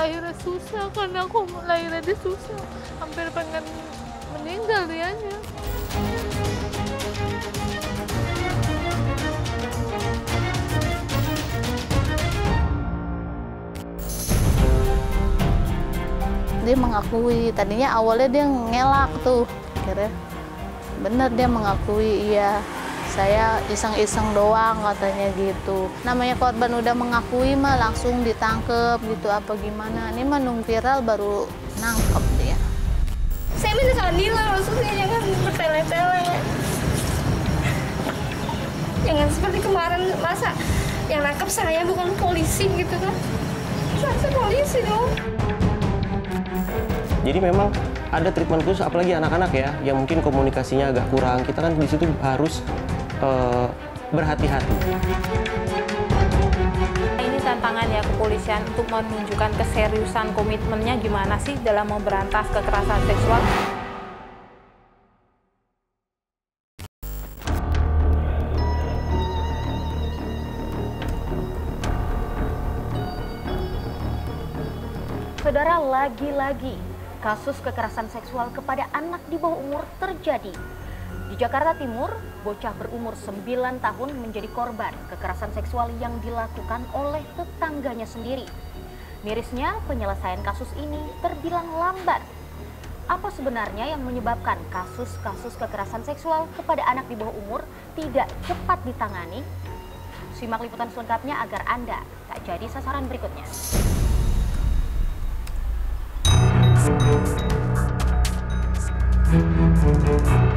lahirnya susah, karena aku lahirnya dia susah, hampir pengen meninggal dianya. Dia mengakui, tadinya awalnya dia ngelak tuh, akhirnya bener dia mengakui, iya saya iseng-iseng doang katanya gitu. Namanya korban udah mengakui mah langsung ditangkep gitu apa gimana. Ini mah nunggu viral baru nangkep dia. Saya minta keadilan, maksudnya jangan bertele-tele. Jangan seperti kemarin, masa yang nangkep saya bukan polisi gitu kan. Saya polisi dong. Jadi memang ada treatment khusus, apalagi anak-anak ya, yang mungkin komunikasinya agak kurang. Kita kan di situ harus berhati-hati. Ini tantangan ya kepolisian untuk menunjukkan keseriusan komitmennya gimana sih dalam memberantas kekerasan seksual. Saudara, lagi-lagi kasus kekerasan seksual kepada anak di bawah umur terjadi. Di Jakarta Timur, bocah berumur 9 tahun menjadi korban kekerasan seksual yang dilakukan oleh tetangganya sendiri. Mirisnya, penyelesaian kasus ini terbilang lambat. Apa sebenarnya yang menyebabkan kasus-kasus kekerasan seksual kepada anak di bawah umur tidak cepat ditangani? Simak liputan selengkapnya agar Anda tak jadi sasaran berikutnya.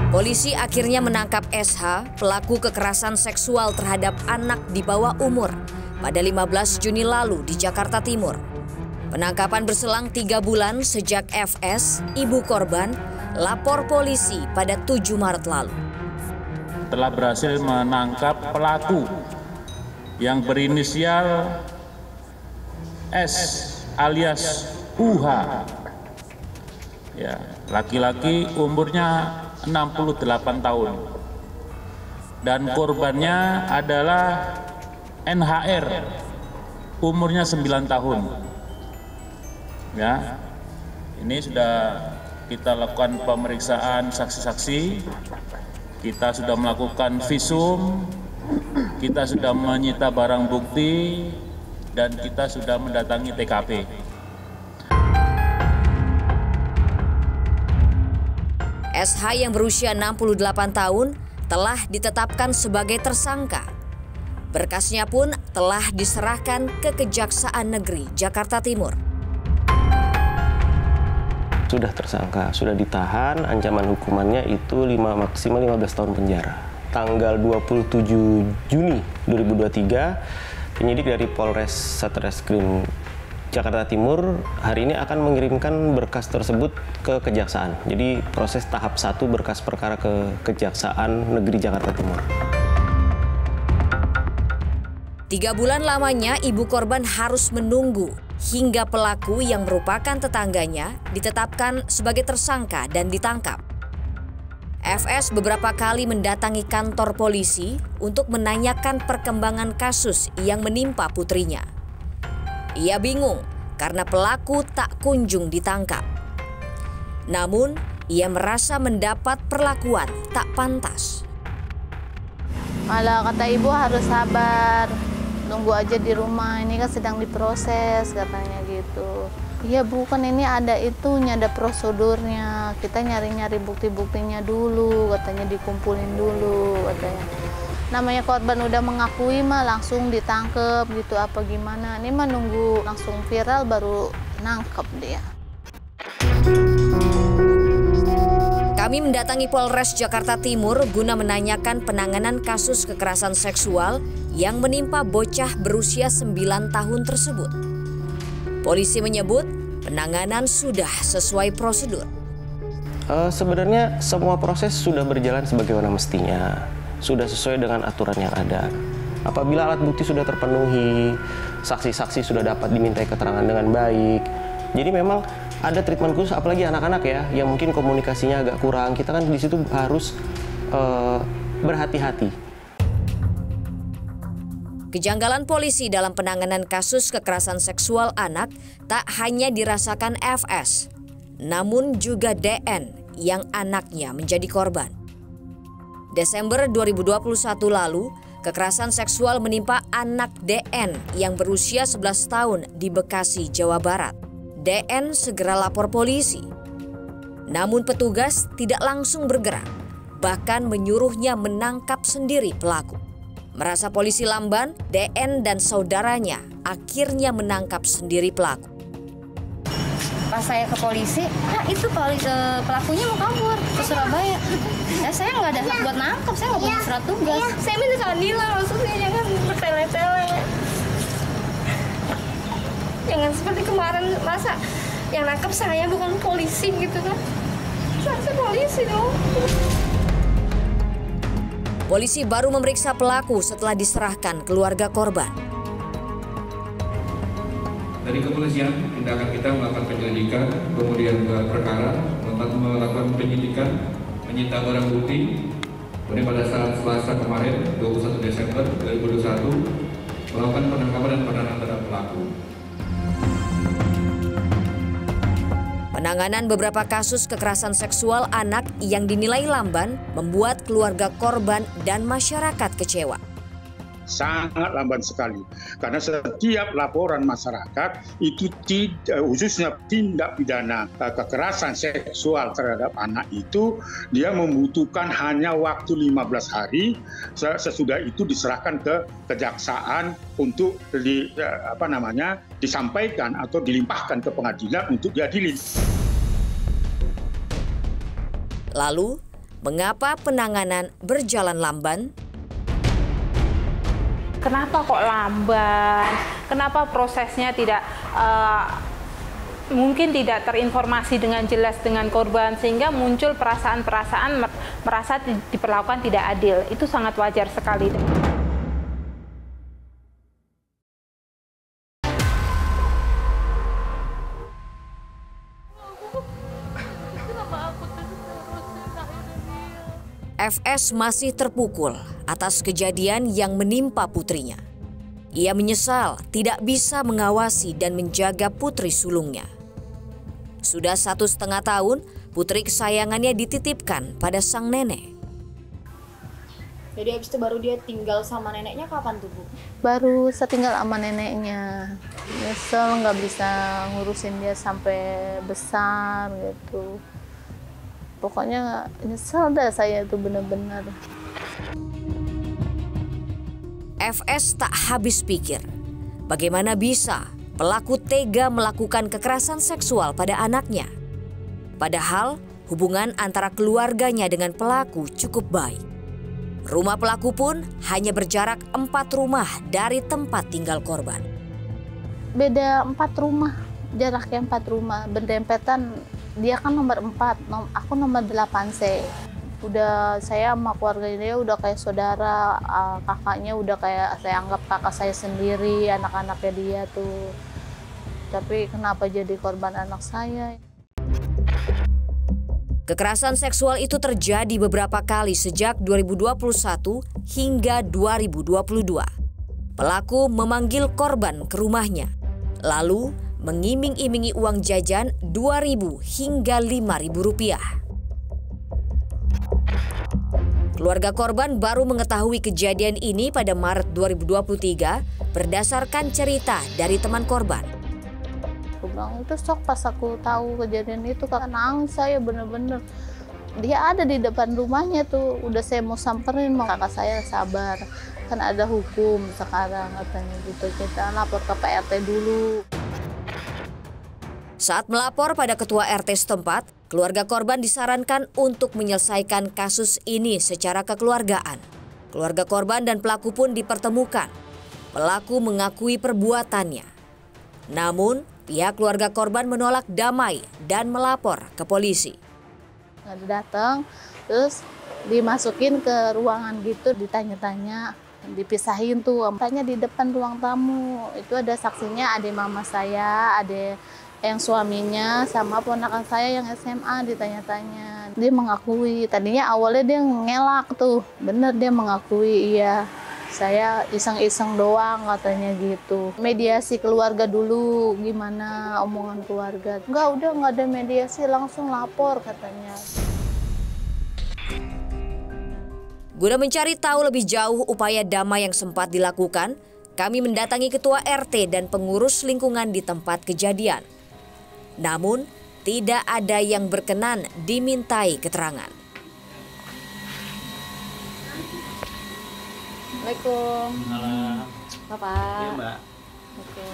Polisi akhirnya menangkap SH, pelaku kekerasan seksual terhadap anak di bawah umur, pada 15 Juni lalu di Jakarta Timur. Penangkapan berselang 3 bulan sejak FS, ibu korban, lapor polisi pada 7 Maret lalu. Telah berhasil menangkap pelaku yang berinisial S alias UH. Ya, laki-laki umurnya 68 tahun. Dan korbannya adalah NHR, umurnya 9 tahun. Ya, ini sudah kita lakukan pemeriksaan saksi-saksi, kita sudah melakukan visum, kita sudah menyita barang bukti, dan kita sudah mendatangi TKP. SH yang berusia 68 tahun telah ditetapkan sebagai tersangka. Berkasnya pun telah diserahkan ke Kejaksaan Negeri Jakarta Timur. Sudah tersangka, sudah ditahan, ancaman hukumannya itu maksimal 15 tahun penjara. Tanggal 27 Juni 2023, penyidik dari Polres Satreskrim Jakarta Timur hari ini akan mengirimkan berkas tersebut ke Kejaksaan. Jadi proses tahap 1 berkas perkara ke Kejaksaan Negeri Jakarta Timur. 3 bulan lamanya ibu korban harus menunggu hingga pelaku yang merupakan tetangganya ditetapkan sebagai tersangka dan ditangkap. FS beberapa kali mendatangi kantor polisi untuk menanyakan perkembangan kasus yang menimpa putrinya. Ia bingung karena pelaku tak kunjung ditangkap. Namun, ia merasa mendapat perlakuan tak pantas. Malah kata ibu harus sabar, nunggu aja di rumah, ini kan sedang diproses katanya gitu. Iya bu, kan ini ada itunya, ada prosedurnya, kita nyari-nyari bukti-buktinya dulu, katanya dikumpulin dulu katanya. Namanya korban udah mengakui mah langsung ditangkep gitu apa gimana. Ini mah nunggu langsung viral baru nangkep dia. Kami mendatangi Polres Jakarta Timur guna menanyakan penanganan kasus kekerasan seksual yang menimpa bocah berusia 9 tahun tersebut. Polisi menyebut penanganan sudah sesuai prosedur. Sebenarnya semua proses sudah berjalan sebagaimana mestinya. Sudah sesuai dengan aturan yang ada. Apabila alat bukti sudah terpenuhi, saksi-saksi sudah dapat dimintai keterangan dengan baik. Jadi memang ada treatment khusus, apalagi anak-anak ya, yang mungkin komunikasinya agak kurang. Kita kan di situ harus berhati-hati. Kejanggalan polisi dalam penanganan kasus kekerasan seksual anak tak hanya dirasakan FS, namun juga DN yang anaknya menjadi korban. Desember 2021 lalu, kekerasan seksual menimpa anak DN yang berusia 11 tahun di Bekasi, Jawa Barat. DN segera lapor polisi. Namun petugas tidak langsung bergerak, bahkan menyuruhnya menangkap sendiri pelaku. Merasa polisi lamban, DN dan saudaranya akhirnya menangkap sendiri pelaku. Pas saya ke polisi, itu pelakunya mau kabur ke Surabaya. Ya saya nggak ada hak buat nangkep, saya nggak punya surat tugas. Saya minta keadilan, maksudnya jangan bertele-tele. Jangan seperti kemarin, masa yang nangkep saya bukan polisi gitu kan? Saya polisi dong. Polisi baru memeriksa pelaku setelah diserahkan keluarga korban. Dari kepolisian, tindakan kita melakukan penyelidikan, kemudian gelar perkara, melakukan penyidikan, menyita barang bukti. Kemudian pada saat Selasa kemarin, 21 Desember 2021, melakukan penangkapan dan penahanan terhadap pelaku. Penanganan beberapa kasus kekerasan seksual anak yang dinilai lamban membuat keluarga korban dan masyarakat kecewa. Sangat lamban sekali, karena setiap laporan masyarakat itu khususnya tindak pidana kekerasan seksual terhadap anak itu dia membutuhkan hanya waktu 15 hari, sesudah itu diserahkan ke kejaksaan untuk disampaikan atau dilimpahkan ke pengadilan untuk diadili. Lalu, mengapa penanganan berjalan lamban? Kenapa kok lamban? Kenapa prosesnya tidak mungkin tidak terinformasi dengan jelas dengan korban sehingga muncul perasaan-perasaan merasa diperlakukan tidak adil. Itu sangat wajar sekali. FS masih terpukul atas kejadian yang menimpa putrinya. Ia menyesal tidak bisa mengawasi dan menjaga putri sulungnya. Sudah 1,5 tahun, putri kesayangannya dititipkan pada sang nenek. Jadi habis itu baru dia tinggal sama neneknya kapan tuh, Bu? Baru setinggal sama neneknya. Nyesel nggak bisa ngurusin dia sampai besar gitu. Pokoknya nyesel dah saya itu benar-benar. FS tak habis pikir, bagaimana bisa pelaku tega melakukan kekerasan seksual pada anaknya. Padahal hubungan antara keluarganya dengan pelaku cukup baik. Rumah pelaku pun hanya berjarak 4 rumah dari tempat tinggal korban. Beda 4 rumah, jaraknya 4 rumah, berdempetan. Dia kan nomor 4, aku nomor 8C. Udah saya sama keluarga dia udah kayak saudara, kakaknya udah kayak saya anggap kakak saya sendiri, anak-anaknya dia tuh. Tapi kenapa jadi korban anak saya? Kekerasan seksual itu terjadi beberapa kali sejak 2021 hingga 2022. Pelaku memanggil korban ke rumahnya, lalu mengiming-imingi uang jajan Rp2.000 hingga Rp5.000. Keluarga korban baru mengetahui kejadian ini pada Maret 2023 berdasarkan cerita dari teman korban. Aku bilang itu sok pas aku tahu kejadian itu kan nangis saya bener-bener. Dia ada di depan rumahnya tuh, udah saya mau samperin, kakak saya sabar. Kan ada hukum sekarang katanya gitu, kita lapor ke PRT dulu. Saat melapor pada ketua RT setempat, keluarga korban disarankan untuk menyelesaikan kasus ini secara kekeluargaan. Keluarga korban dan pelaku pun dipertemukan. Pelaku mengakui perbuatannya. Namun, pihak keluarga korban menolak damai dan melapor ke polisi. Datang, terus dimasukin ke ruangan gitu, ditanya-tanya, dipisahin tuh. Tanya di depan ruang tamu, itu ada saksinya, ada mama saya, ada yang suaminya sama ponakan saya yang SMA, ditanya-tanya. Dia mengakui, tadinya awalnya dia ngelak tuh, bener dia mengakui iya. Saya iseng-iseng doang katanya gitu. Mediasi keluarga dulu, gimana omongan keluarga. Enggak, nggak ada mediasi, langsung lapor katanya. Guna mencari tahu lebih jauh upaya damai yang sempat dilakukan, kami mendatangi Ketua RT dan pengurus lingkungan di tempat kejadian. Namun, tidak ada yang berkenan dimintai keterangan. Assalamualaikum. Halo. Bapak. Iya, Mbak. Oke.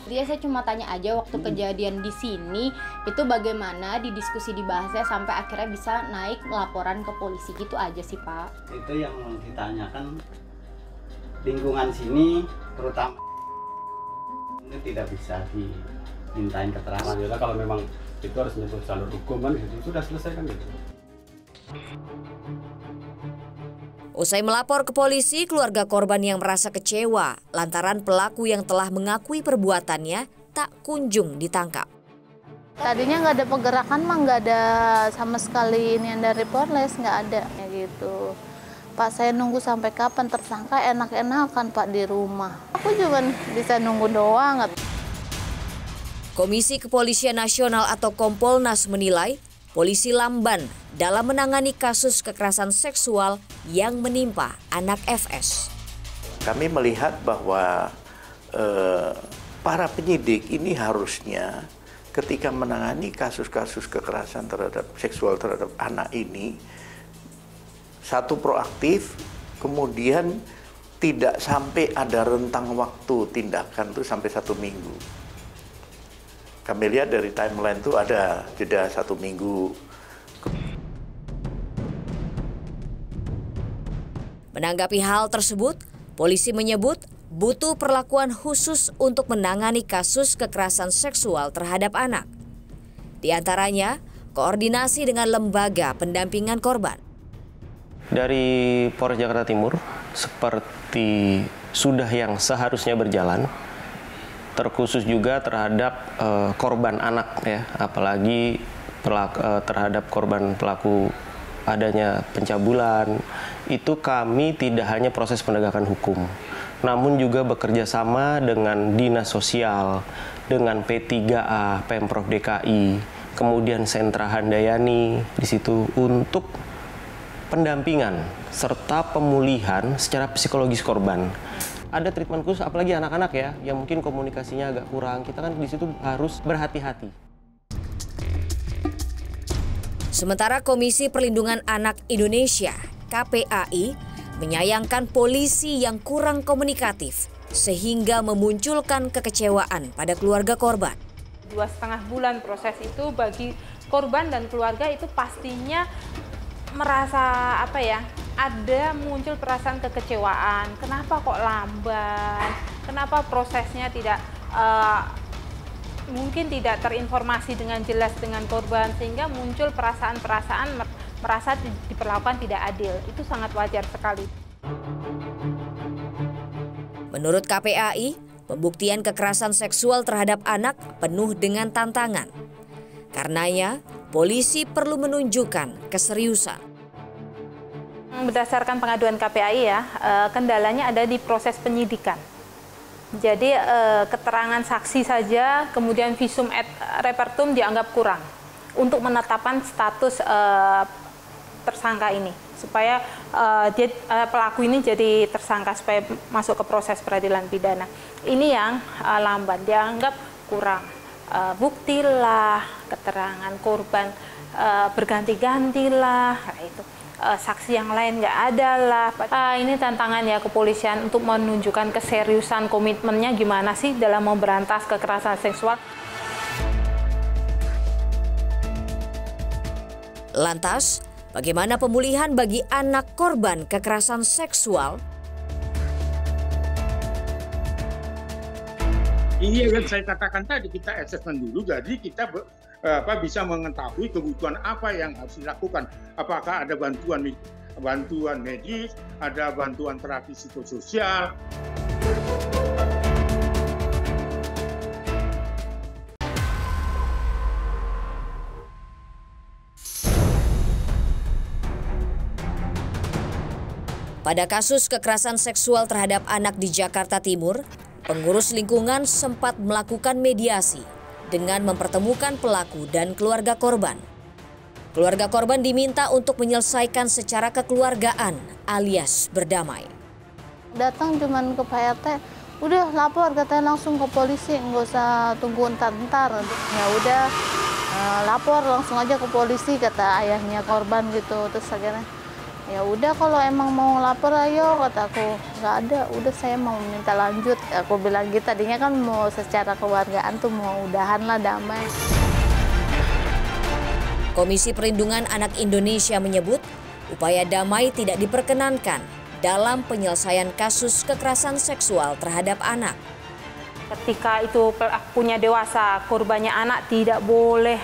Dia saya cuma tanya aja waktu kejadian di sini itu bagaimana di diskusi dibahasnya sampai akhirnya bisa naik laporan ke polisi gitu aja sih Pak. Itu yang ditanyakan lingkungan sini terutama ini tidak bisa dimintain keterangan. Lanjutnya kalau memang itu harus menyebut jalur hukum kan gitu, sudah selesai kan gitu. Usai melapor ke polisi, keluarga korban yang merasa kecewa lantaran pelaku yang telah mengakui perbuatannya tak kunjung ditangkap. Tadinya nggak ada pergerakan mah, nggak ada sama sekali ini yang dari Polres, nggak ada ya gitu. Pak, saya nunggu sampai kapan tersangka enak-enakan Pak di rumah. Aku juga bisa nunggu doang. Komisi Kepolisian Nasional atau Kompolnas menilai polisi lamban dalam menangani kasus kekerasan seksual yang menimpa anak FS. Kami melihat bahwa para penyidik ini harusnya ketika menangani kasus-kasus kekerasan seksual terhadap anak ini, satu proaktif, kemudian tidak sampai ada rentang waktu tindakan itu sampai 1 minggu. Kami lihat dari timeline itu ada jeda 1 minggu. Menanggapi hal tersebut, polisi menyebut butuh perlakuan khusus untuk menangani kasus kekerasan seksual terhadap anak. Di antaranya, koordinasi dengan lembaga pendampingan korban. Dari Polres Jakarta Timur, seperti sudah yang seharusnya berjalan, terkhusus juga terhadap korban anak ya, apalagi terhadap korban pelaku adanya pencabulan, itu kami tidak hanya proses penegakan hukum, namun juga bekerja sama dengan Dinas Sosial, dengan P3A, Pemprov DKI, kemudian Sentra Handayani di situ untuk pendampingan serta pemulihan secara psikologis korban. Ada treatment khusus, apalagi anak-anak ya, yang mungkin komunikasinya agak kurang. Kita kan di situ harus berhati-hati. Sementara Komisi Perlindungan Anak Indonesia (KPAI) menyayangkan polisi yang kurang komunikatif sehingga memunculkan kekecewaan pada keluarga korban. 2,5 bulan proses itu bagi korban dan keluarga itu pastinya merasa ada muncul perasaan kekecewaan. Kenapa kok lamban? Kenapa prosesnya tidak mungkin tidak terinformasi dengan jelas dengan korban, sehingga muncul perasaan-perasaan merasa diperlakukan tidak adil. Itu sangat wajar sekali. Menurut KPAI, pembuktian kekerasan seksual terhadap anak penuh dengan tantangan. Karenanya, polisi perlu menunjukkan keseriusan. Berdasarkan pengaduan KPAI ya, kendalanya ada di proses penyidikan. Jadi keterangan saksi saja, kemudian visum et repertum dianggap kurang untuk menetapkan status tersangka ini, supaya pelaku ini jadi tersangka supaya masuk ke proses peradilan pidana. Ini yang lamban, dianggap kurang. Bukti lah, keterangan korban berganti-gantilah, itu. Saksi yang lain nggak ada lah. Ini tantangan ya kepolisian untuk menunjukkan keseriusan komitmennya gimana sih dalam memberantas kekerasan seksual. Lantas, bagaimana pemulihan bagi anak korban kekerasan seksual? Ini yang saya katakan tadi, kita assessment dulu, jadi kita bisa mengetahui kebutuhan apa yang harus dilakukan. Apakah ada bantuan medis, ada bantuan terapi psikososial. Pada kasus kekerasan seksual terhadap anak di Jakarta Timur, pengurus lingkungan sempat melakukan mediasi dengan mempertemukan pelaku dan keluarga korban. Keluarga korban diminta untuk menyelesaikan secara kekeluargaan alias berdamai. Datang cuman ke Pak RT, udah lapor katanya langsung ke polisi, nggak usah tunggu entar-entar. Ya udah lapor langsung aja ke polisi kata ayahnya korban gitu. Terus akhirnya ya udah kalau emang mau lapor ayo kataku. Nggak ada, udah saya mau minta lanjut. Aku bilang gitu, tadinya kan mau secara keluargaan tuh mau udahan lah damai. Komisi Perlindungan Anak Indonesia menyebut upaya damai tidak diperkenankan dalam penyelesaian kasus kekerasan seksual terhadap anak. Ketika itu pelakunya dewasa, korbannya anak, tidak boleh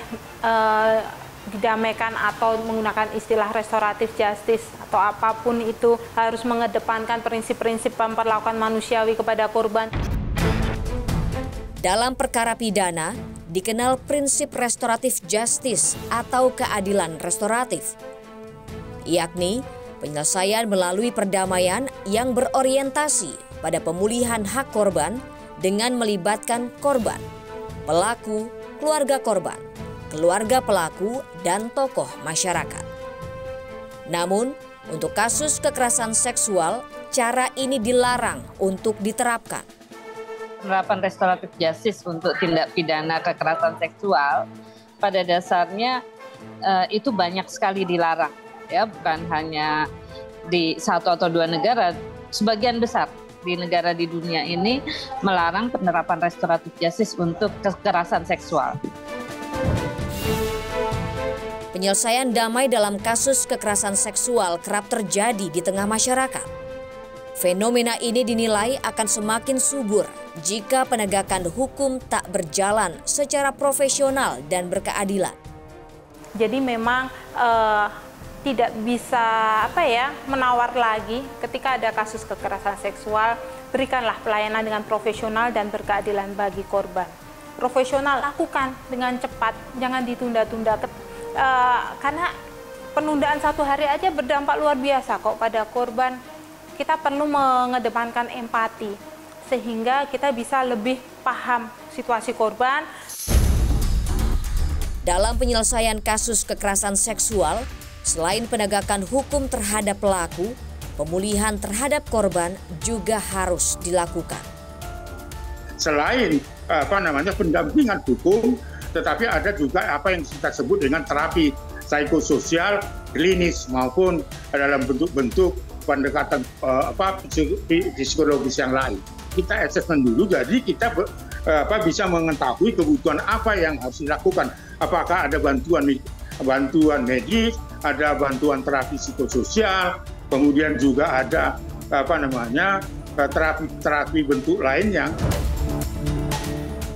didamaikan atau menggunakan istilah restoratif justice atau apapun itu, harus mengedepankan prinsip-prinsip pemperlakuan manusiawi kepada korban. Dalam perkara pidana, dikenal prinsip restoratif justice atau keadilan restoratif, yakni penyelesaian melalui perdamaian yang berorientasi pada pemulihan hak korban dengan melibatkan korban, pelaku, keluarga korban, keluarga pelaku, dan tokoh masyarakat. Namun, untuk kasus kekerasan seksual, cara ini dilarang untuk diterapkan. Penerapan restoratif justice untuk tindak pidana kekerasan seksual pada dasarnya itu banyak sekali dilarang. Ya, bukan hanya di 1 atau 2 negara, sebagian besar di negara di dunia ini melarang penerapan restoratif justice untuk kekerasan seksual. Penyelesaian damai dalam kasus kekerasan seksual kerap terjadi di tengah masyarakat. Fenomena ini dinilai akan semakin subur jika penegakan hukum tak berjalan secara profesional dan berkeadilan. Jadi memang tidak bisa menawar lagi ketika ada kasus kekerasan seksual, berikanlah pelayanan dengan profesional dan berkeadilan bagi korban. Profesional lakukan dengan cepat, jangan ditunda-tunda karena penundaan 1 hari aja berdampak luar biasa kok pada korban. Kita perlu mengedepankan empati sehingga kita bisa lebih paham situasi korban. Dalam penyelesaian kasus kekerasan seksual, selain penegakan hukum terhadap pelaku, pemulihan terhadap korban juga harus dilakukan. Selain pendampingan hukum, tetapi ada juga apa yang kita sebut dengan terapi psikososial, klinis maupun dalam bentuk-bentuk pendekatan psikologis yang lain. Kita assessment dulu, jadi kita bisa mengetahui kebutuhan apa yang harus dilakukan. Apakah ada bantuan medis, ada bantuan terapi psikososial, kemudian juga ada terapi bentuk lainnya.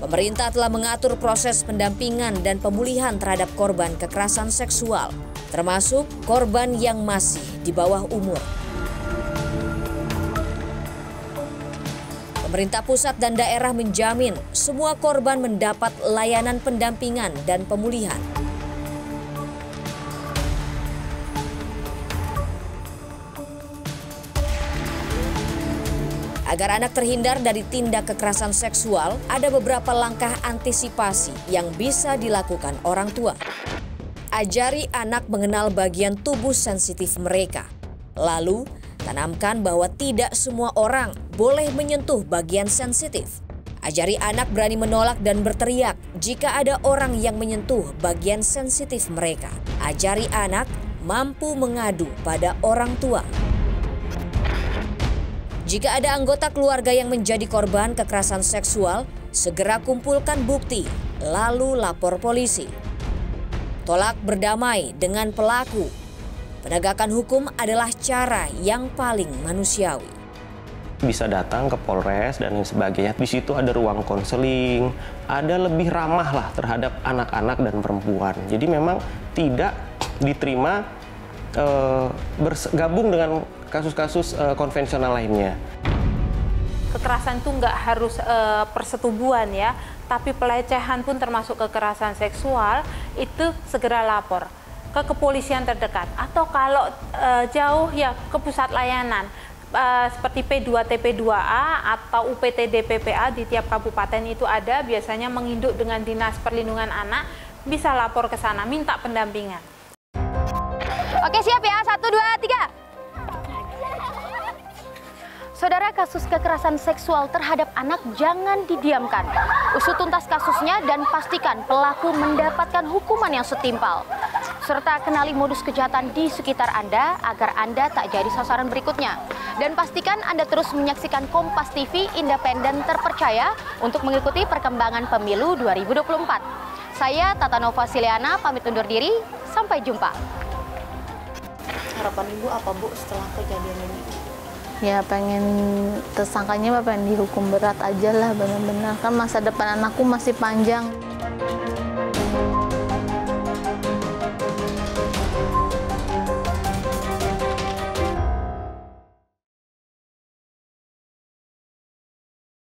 Pemerintah telah mengatur proses pendampingan dan pemulihan terhadap korban kekerasan seksual, termasuk korban yang masih di bawah umur. Pemerintah pusat dan daerah menjamin semua korban mendapat layanan pendampingan dan pemulihan. Agar anak terhindar dari tindak kekerasan seksual, ada beberapa langkah antisipasi yang bisa dilakukan orang tua. Ajari anak mengenal bagian tubuh sensitif mereka. Lalu, tanamkan bahwa tidak semua orang boleh menyentuh bagian sensitif. Ajari anak berani menolak dan berteriak jika ada orang yang menyentuh bagian sensitif mereka. Ajari anak mampu mengadu pada orang tua. Jika ada anggota keluarga yang menjadi korban kekerasan seksual, segera kumpulkan bukti, lalu lapor polisi. Tolak berdamai dengan pelaku. Penegakan hukum adalah cara yang paling manusiawi. Bisa datang ke Polres dan lain sebagainya. Di situ ada ruang konseling, ada lebih ramah lah terhadap anak-anak dan perempuan. Jadi memang tidak diterima bergabung dengan kasus-kasus konvensional lainnya. Kekerasan itu nggak harus persetubuhan ya, tapi pelecehan pun termasuk kekerasan seksual, itu segera lapor. ke kepolisian terdekat, atau kalau jauh ya ke pusat layanan seperti P2 TP2A atau UPTD PPA di tiap kabupaten itu ada, biasanya menginduk dengan Dinas Perlindungan Anak, bisa lapor ke sana minta pendampingan. Oke, siap ya, 1, 2, 3. Saudara, kasus kekerasan seksual terhadap anak jangan didiamkan. Usut tuntas kasusnya dan pastikan pelaku mendapatkan hukuman yang setimpal. Serta kenali modus kejahatan di sekitar Anda agar Anda tak jadi sasaran berikutnya. Dan pastikan Anda terus menyaksikan Kompas TV independen terpercaya untuk mengikuti perkembangan pemilu 2024. Saya Tata Nova Siliana pamit undur diri, sampai jumpa. Harapan Ibu apa, Bu, setelah kejadian ini? Ya pengen tersangkanya pengen dihukum berat aja lah, benar-benar kan masa depan anakku masih panjang.